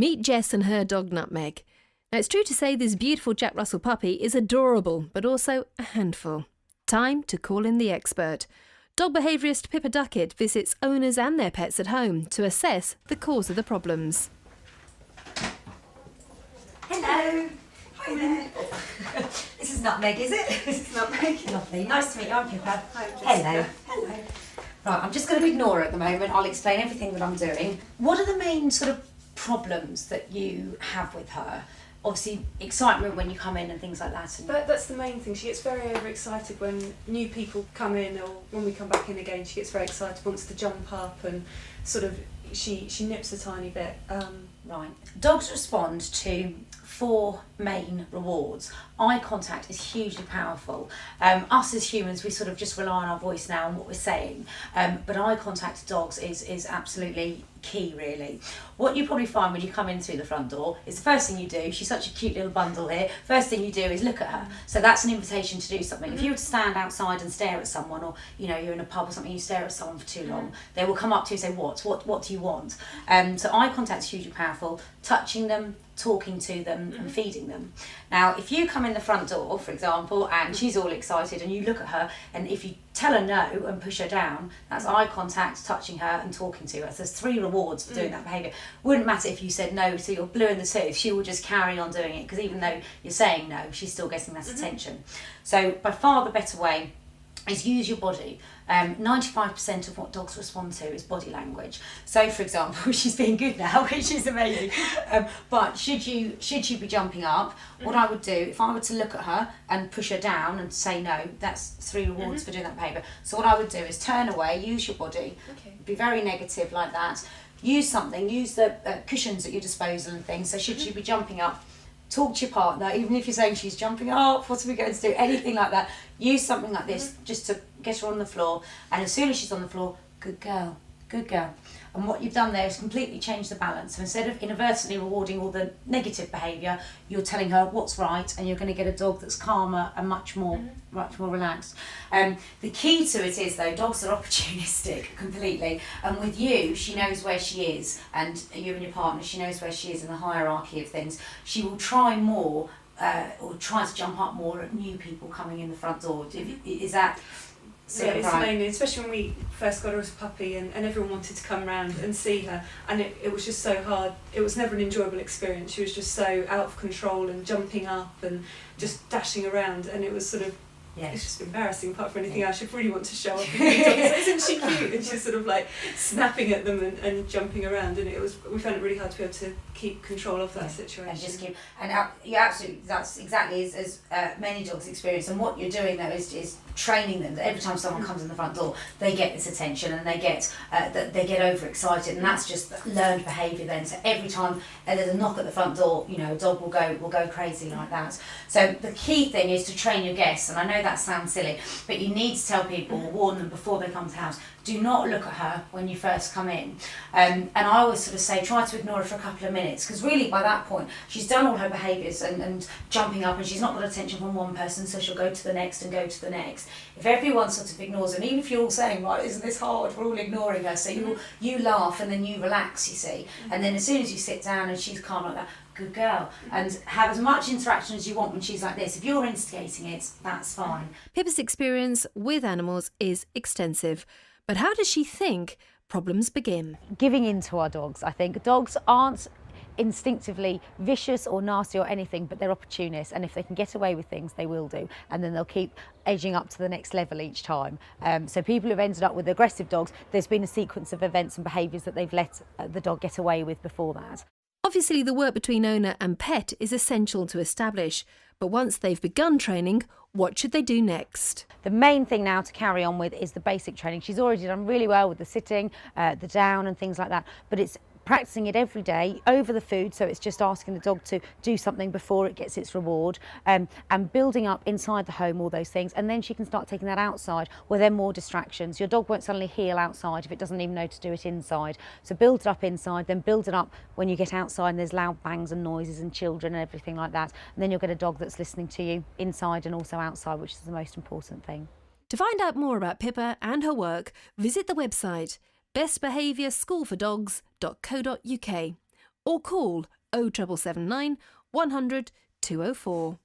Meet Jess and her dog Nutmeg. Now, it's true to say this beautiful Jack Russell puppy is adorable, but also a handful. Time to call in the expert. Dog behaviourist Pippa Ducet visits owners and their pets at home to assess the cause of the problems. Hello. Hi there. This is Nutmeg, is it? This is Nutmeg. Lovely. Nice to meet you. I'm Pippa. Hi, Jessica. Hello. Hello. Right, I'm just going to ignore her at the moment. I'll explain everything that I'm doing. What are the main sort of problems that you have with her? Obviously, excitement when you come in and things like that. And That's the main thing. She gets very overexcited when new people come in, or when we come back in again. She gets very excited, wants to jump up, and sort of she nips a tiny bit. Right. Dogs respond to 4 main rewards. Eye contact is hugely powerful. Us as humans, we sort of just rely on our voice now and what we're saying. But eye contact to dogs is absolutely key, really. What you probably find when you come in through the front door is the first thing you do, she's such a cute little bundle here, first thing you do is look at her. So that's an invitation to do something. If you were to stand outside and stare at someone, or you're in a pub or something, you stare at someone for too long, they will come up to you and say, what do you want? So eye contact is hugely powerful. Touching them, talking to them and feeding them. Now, if you come in the front door, for example, and she's all excited and you look at her, and if you tell her no and push her down, that's eye contact, touching her and talking to her. So there's 3 rewards for doing that behaviour. Wouldn't matter if you said no, so you're blue in the tooth, she will just carry on doing it, because even though you're saying no, she's still getting that attention. So by far the better way is use your body. 95% of what dogs respond to is body language. So, for example, she's being good now, which is amazing. But should you be jumping up, what I would do, if I were to look at her and push her down and say no, that's 3 rewards for doing that behaviour. So what I would do is turn away, use your body, be very negative like that. Use something, use the cushions at your disposal and things. So should she be jumping up, talk to your partner, even if you're saying she's jumping up, what are we going to do, anything like that. Use something like this just to get her on the floor, and as soon as she's on the floor, good girl, good girl. And what you've done there is completely change the balance. So instead of inadvertently rewarding all the negative behaviour, you're telling her what's right, and you're going to get a dog that's calmer and much more relaxed. The key to it is, though, dogs are opportunistic completely, and with you, she knows where she is, and you and your partner, she knows where she is in the hierarchy of things. She will try more, or try to jump up more at new people coming in the front door. Is that... Yeah, it's mainly, especially when we first got her as a puppy, and everyone wanted to come round and see her, and it was just so hard. It was never an enjoyable experience. She was just so out of control and jumping up and just dashing around, and it was sort of, it's just embarrassing apart from anything else. She'd really want to show off. Isn't she cute? And she's sort of like snapping at them and jumping around, and we found it really hard to be able to keep control of that situation. And just keep, you're absolutely, that's exactly as many dogs experience. And what you're doing though is training them that every time someone comes in the front door, they get this attention, and they get overexcited, and that's just learned behaviour then. So every time there's a knock at the front door, a dog will go crazy like that. So the key thing is to train your guests, and I know that sounds silly, but you need to tell people, warn them before they come to the house, do not look at her when you first come in. And I always sort of say, try to ignore her for a couple of minutes, because really by that point, she's done all her behaviours and jumping up, and she's not got attention from one person, so she'll go to the next and go to the next. If everyone sort of ignores her, and even if you're all saying, right, isn't this hard, we're all ignoring her, so you laugh and then you relax, you see. And then as soon as you sit down and she's calm like that, good girl, and have as much interaction as you want when she's like this. If you're instigating it, that's fine. Pippa's experience with animals is extensive, but how does she think problems begin? Giving in to our dogs, I think. Dogs aren't instinctively vicious or nasty or anything, but they're opportunists, and if they can get away with things, they will do, and then they'll keep edging up to the next level each time. So people who've ended up with aggressive dogs, there's been a sequence of events and behaviours that they've let the dog get away with before that. Obviously, the work between owner and pet is essential to establish, but once they've begun training, what should they do next? The main thing now to carry on with is the basic training. She's already done really well with the sitting, the down and things like that, but it's practicing it every day over the food, so it's just asking the dog to do something before it gets its reward, and building up inside the home all those things, and then she can start taking that outside where there are more distractions. Your dog won't suddenly heel outside if it doesn't even know to do it inside, so build it up inside, then build it up when you get outside and there's loud bangs and noises and children and everything like that, and then you'll get a dog that's listening to you inside and also outside, which is the most important thing. To find out more about Pippa and her work, visit the website bestbehaviourschoolfordogs.co.uk or call 0779 100 204.